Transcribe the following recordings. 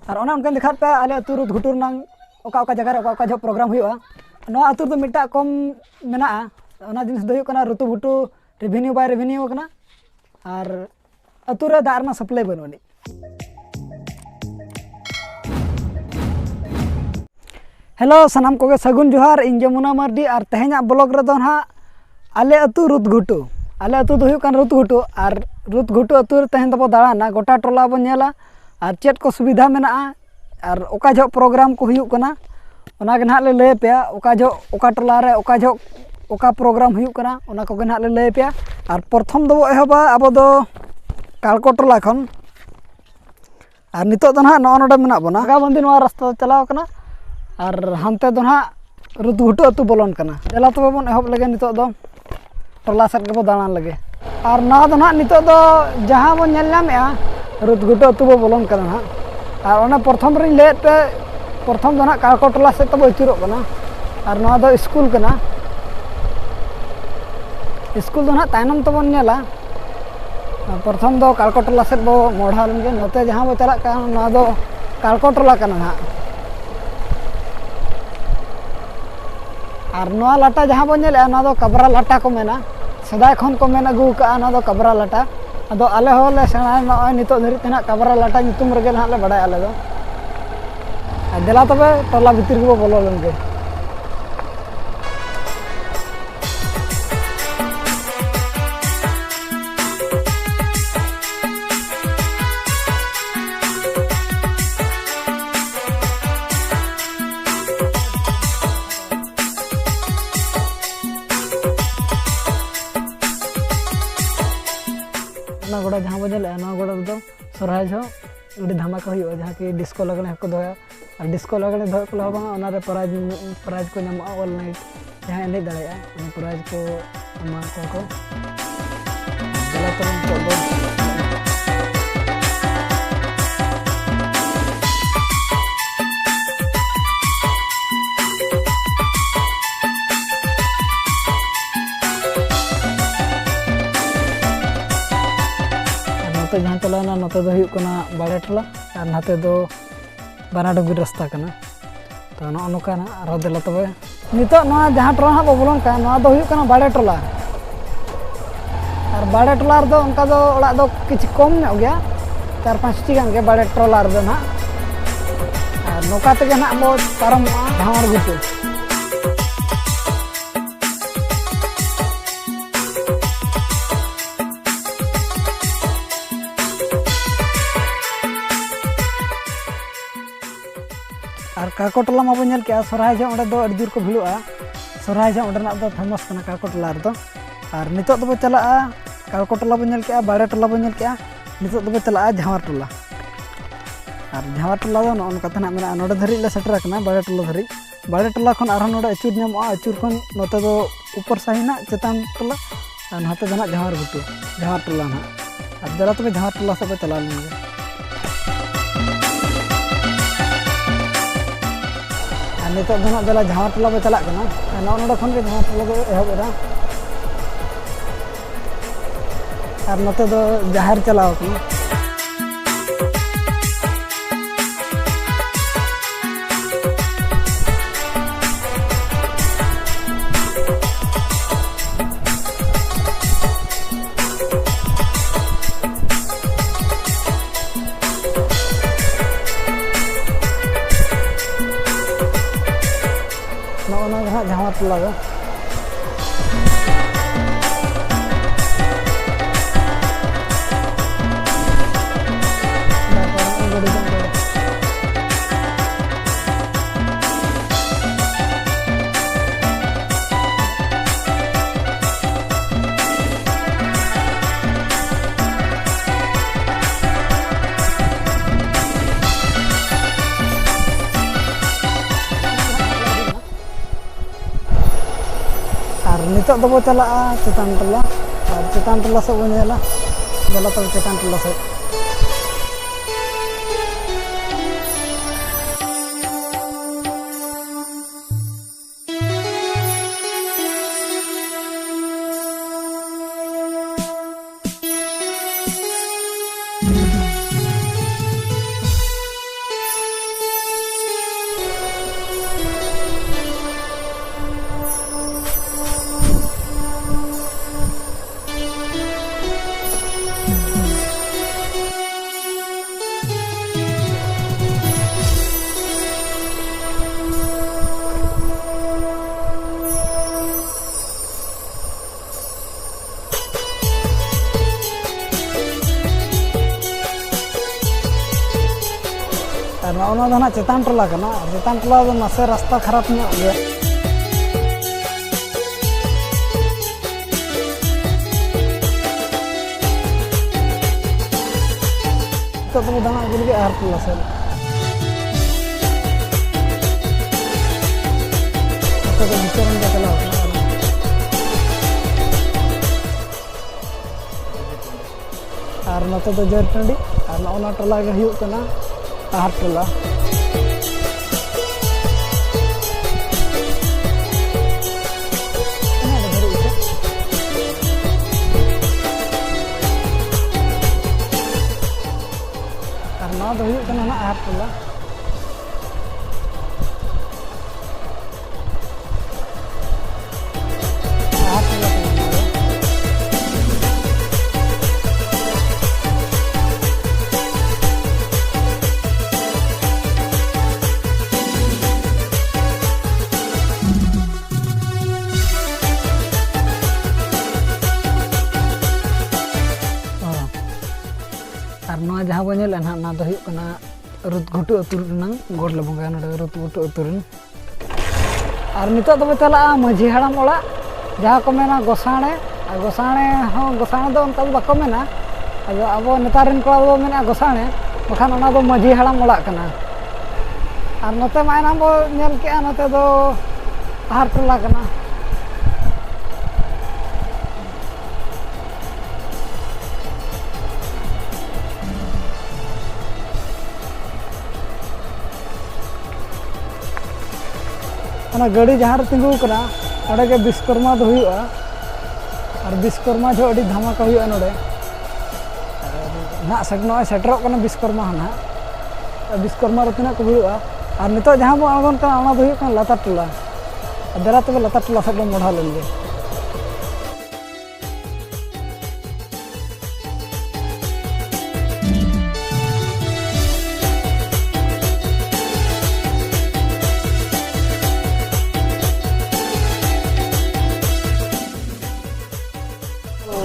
और उनका देखा पे आले अतु रुद घुटुर नांग ओका जगह ओका जो प्रोग्राम हुआ नवा अतु तो मिटा कम मेना ओना जिनिस दो हुकना ऋतु भुटु रेवेन्यू बाय रेवेन्यू कना और अतु रे दार ना सप्लाई बनोनी हेलो सनाम कोगे सगुन जोहार इन जमुना मार्डी और तेहेना ब्लॉग रे दो ना आले अतु रुद घुटु आले अतु दो हुकन रुद घुटु और रुद घुटु अतु रे तेहेन दबो दाड़ाना गोटा टोला बो नेला और चेट को सुविधा मेना और ओका जो प्रोग्राम को हुयुक कना ओना गे ना ले लय पे ओका जो ओका टोला रे ओका जो ओका प्रोग्राम हुयुक कना ओना को गे ना ले लय पे और प्रथम दो एहबा अब दो कालको टोला खन और नितो दो ना नो नोडे मेना बना गा बंदी नवा रास्ता चलाव कना और हानते दो ना रुद घुटु अतु बोलन कना चला तो बन एहब लगे नितो दो टोला सेट के दाड़ान लगे और ना दो ना नितो दो जहां बन नेल नामेआ रुद घुटु अतु बो बोलन कना ना और ओना प्रथम रे ले पे प्रथम दो ना कालको टोला से तब अचुरो कना और ना दो स्कूल कना स्कूल दो ना तायनम तो बन नेला प्रथम दो कालको टोला से बो मोढ़ा लगे नते जहां बो चला का ना दो कालको टोला कना ना और नवा लाटा जहां बो नेले ना दो कबरा लाटा को मेना सदाय खन को मेना गु का ना दो कबरा लाटा अदो आले होले सेना नय नितो धरि तेना कबरा लाटा नितुम रगे ना ले बडाय आले दो देला तबे टोला भितर को बोलो लंगे ना गोड़ा जहां बजे ले ना गोड़ा दो सोराय जो उडी धमाका हुआ जहां की डिस्को लगने को दोया और डिस्को लगने धो को लबा ओना रे प्राइज को नम ऑल नाइट जहां एने दाया ओना प्राइज को मा को चला तो तो जहाँ चलाना नते दो हुयुक कना बाड़े टोला और नाते दो बानाडुंगी रास्ता कना तो नोका ना आरो देला तबे नितो ना जहाँ टोला हा बोलन का ना दो हुयुक कना बाड़े टोला और बाड़े टोला रे दो उनका दो ओड़ा दो किछ कम न गया 4-5 टी गान के बाड़े टोला रे दो ना और नोका ते ना बो पारम धावर गुटु और काको टोला मा बन के सोराय जो ओडे दो अडजुर को भिड़ुआ सोराय जो ओडे ना दो फेमस कना काको टोला रे दो और नितो दो चला काको टोला बन के बाड़े टोला बन के नितो दो चला झावर टोला और झावर टोला दो नन कथा ना मेना नोडे धरि ले सेटर कना बाड़े टोला खन आरो नोडे अचुर नामो अचुर खन नोते दो ऊपर साहिना चेतान टोला और नाते दो ना झावर टोला ना और जरा तो झावर टोला से चला लेंगे नितो दो ना देला झावर टोला पे चला कना नोडे खन के झावर टोला दो एहब एरा और नते दो जाहिर चलाओ कना झावर टोला दो नितो दो चला चेतान टोला और चेतान टोला से बन नेला गला तो चेतान टोला से और नौना दो ना चेतान टोला कना चेतान टोला दो नासे रास्ता खराब ᱧᱚᱜ गया तो तुम दाना अगुल के आहार टोला से तो विचारण का चला और नते तो जर टंडी और नौना टोला के हुयुग कना आहार टोला दो हुयुग कना ना आहार टोला और जहाँ बो नेल ना ना दो हुयुग कना रुत घुटू अतुर नंग गोड़ ले बंगा नडे रुत घुटू अतुरन और नितो दो चला माझी हाड़ाम ओड़ा जहाँ को मेना गोसाणे हो गोसाणे दो उनका बाको मेना अब नेतारिन कोड़ा दो मेना गोसाणे बखान ओना दो माझी हाड़ाम ओड़ा कना और नते मायना बो नेल के नते दो आहार टोला कना गाड़ी जहाँ तिंगू के विश्वकर्मा दो हुआ और विश्वकर्मा जो अड़ी धमाका हुआ नोड़े ना सगनो सेटरों कना विश्वकर्मा ना विश्वकर्मा रे तना को हुआ और नितो जहाँ बो आगन का ओना दो हुआ कना लता टोला दरा तबे लता टोला सब मोढ़ा लेंगे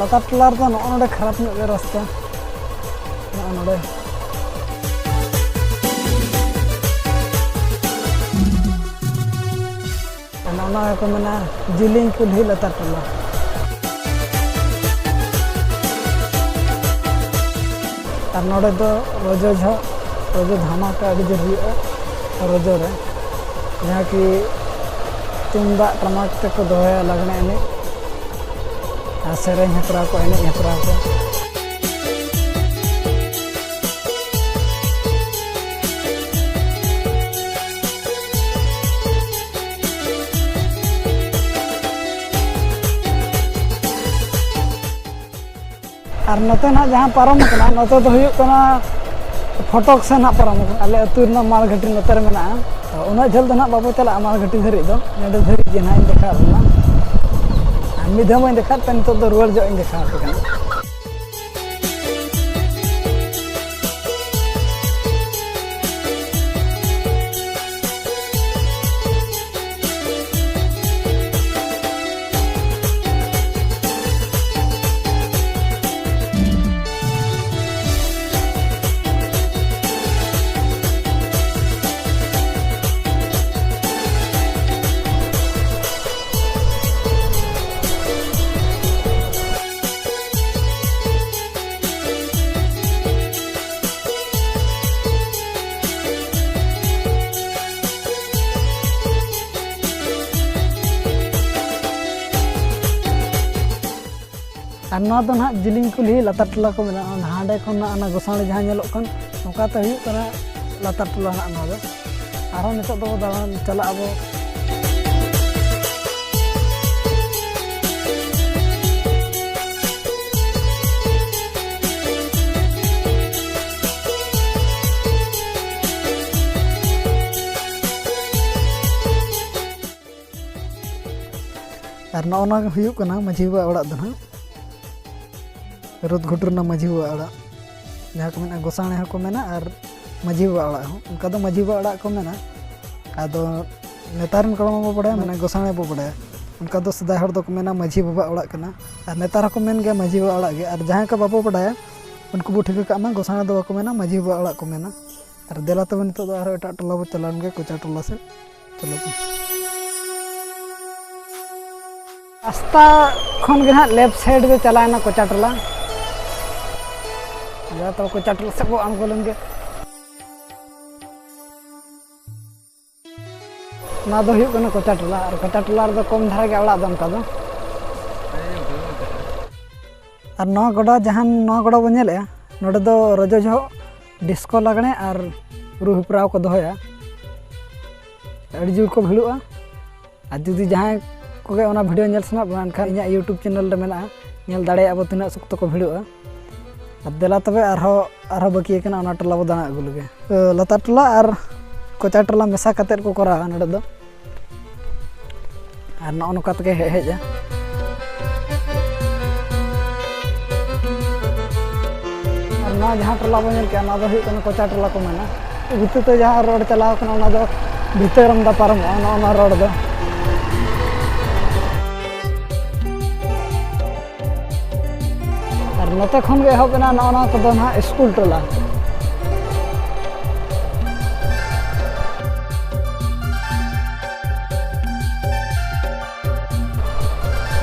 लता टोला तो नोड़े खराब ᱧᱚᱜ रास्ता नोड़े ना को मना जिलिंग कुल्ही लता टोला और नोड़े दो रोजो धमाका अड़ी जोर हुआ रोजो रे जहाँ कि तुमदाग टमाक तक दोया लगने एने सेरें हेपरा को एने हेपरा को और नते ना जहाँ पारम कना नते तो हुयुग कना फटक से ना पारम आले अतु ना मालघाटी नते रे मेना तो उना झल दो ना बाबू चला मालघाटी धरी दो नेडे धरी जे ना देखा ना मिधम देखा तो दो रुआर जो देखा और ना तो ना जिलिंग कुल्ही लता टोला को मेना हांडे खन ना गोसाणी जहाँ नेलोग कन नोका तो हुयुग कना लता टोला ना ना दो आरो नितो दो दालान चला अब और नौना हुयुग कना माझी बा ओड़ा दो ना रुत घुटुर ना माझी बा ओड़ा जहाँ को मेना गोसाणे को मेना और माझी बा ओड़ा उनका दो माझी बा ओड़ा को मेना आदो नेतारन कड़म बो बड़ा मेना गोसाणे बो बड़ा उनका दो सदा हर दो को मेना माझी बाबा ओड़ा कना और नेतार को मेन गया माझी बा ओड़ा गे और जहाँ का बाबो बड़ा उनको बो ठीक का गोसाणे दो को मेना माझी बा ओड़ा को मेना और देला तब नित एट टोला बो चलान गे कोचा टोला से चलो रास्ता खन गे लेफ्ट साइड में चलाना कोचा टोला तो कोचा टोला से बो आमगो लेंगे ना दो हुई कना कोचा टोला और कोचा टोला रे कम धारा गे ओड़ा दम का दो और नवा गड़ा जहां नवा गड़ा बो नेले नोडे दो रजो जो डिस्को लगने और रू हिप्राव को दोया अड़ी जोर को भिड़ुआ और जुदी जहां कोगे ओना वीडियो नेल सना बानखान इया यूट्यूब चैनल रे मेना नेल दाड़े अब तिना सुक्त को भिड़ुआ और देला तबे आरो बाकी कना ओना टोला बो दाना अगु लगे लता टोला और कोचा टोला मेसा कतेर को करा नोडे दो और न नका तके हेजा ना जहाँ टोला बो के ना दो कोचा टोला को मेना भीतर तो जहाँ रोड चलाव कना ना दो भीतर दा पारम ना रोड दो और नते खन गे एहब ना ना को दो ना स्कूल टोला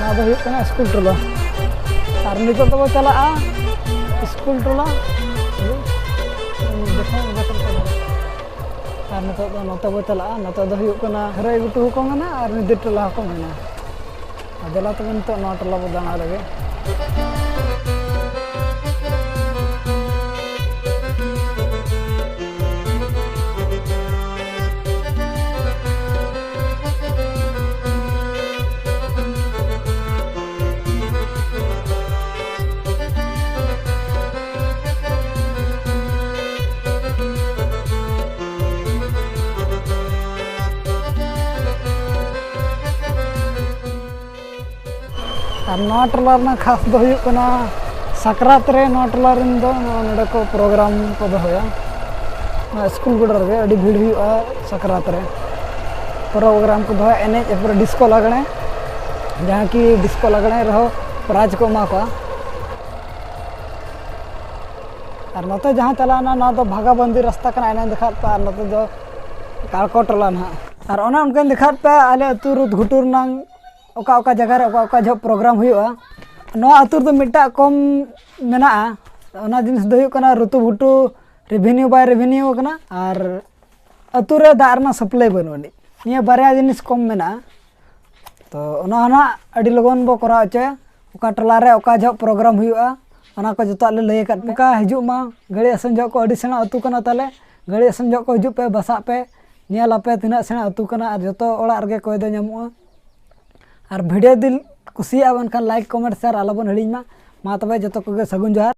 ना दो स्कूल टोला और नितो तो चला स्कूल टोला और नत बो चला नत हरई गुटू को मेना और निदि टोला को मेना देला तब नित टोला बो दाना लगे और नवा टोला खास दो साकरात रे नवा टोला नोडे को प्रोग्राम को दोया स्कूल गुडर रे अड़ी भीड़ हुआ साकरात रे प्रोग्राम को दोया एने पूरा डिस्को लगने जहाँ की डिस्को लगने रहो प्राइज को एमा को और नते जहाँ चलाना ना तो भागाबंदी रास्ता कना एने दिखात पे और नते दो कालको टोला ना और ओना उनके दिखात पे आले अतु रुत घुटुर नांग ओका ओका जगह रे ओका जो प्रोग्राम हुआ नवा अतुर तो मिटा कम मेना ओना जिनिस दो कना ऋतु भुटू रेवेन्यू बाय रेवेन्यू कना और अतुर रे दारना सप्लाई बनवनी निया बारया जिनिस कम मेना तो ओना ना अडी लगन बो करा चे ओका टोला रे ओका जो प्रोग्राम हुआ ओना को जतो ले लय का ओका हिजु मा गड़ी असन जो को अडी सेना अतु कना ताले गड़ी असन जो को हिजु पे बसा पे निया लापे तिना सेना अतु कना और जतो ओला रगे कोय दो ᱧᱟᱢᱚᱜᱼᱟ और वीडियो दिल कुसिया बनखान लाइक कमेंट शेयर आलोबन हड़ीमा मा तबे जतो को सगुन जोहार।